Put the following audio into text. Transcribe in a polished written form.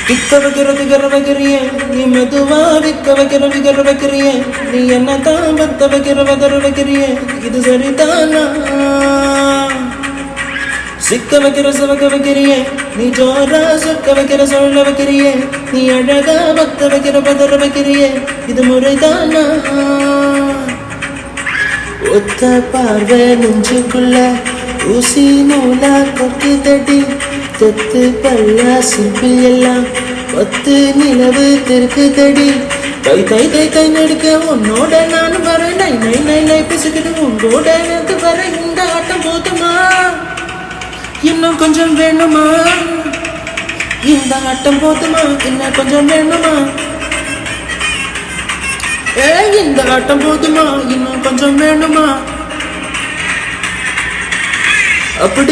விக்க வைக்கிறிய நீ மெதுவா விக்க வைக்கிறிய நீ என்ன தான் பத்த வைக்கிறிய இது சரிதானா சிக்க சிவக்க வைக்கிறிய நீ ஜோரா சொக்க சொல்ல வைக்கிறிய நீ அழகா பத்த பதற வைக்கிறிய இது முறைதானா ஒத்த பார்வை நெஞ்சுக்குள்ள ஊசி நூலா கொக்கு தடி தெத்து பல்லா சிம்பிள் எல்லாம் பத்து நிலவு தெற்கு தடி தை நடுக்க உன்னோட நான் வர நை பிசுக்கிட்டு உங்களோட நேரத்து வர இந்த ஆட்டம் போதுமா இன்னும் கொஞ்சம் வேணுமா இந்த ஆட்டம் போதுமா இன்னும் கொஞ்சம் வேணுமா இந்த ஆட்டம் போதுமா இன்னும் கொஞ்சம் வேணுமா அப்படி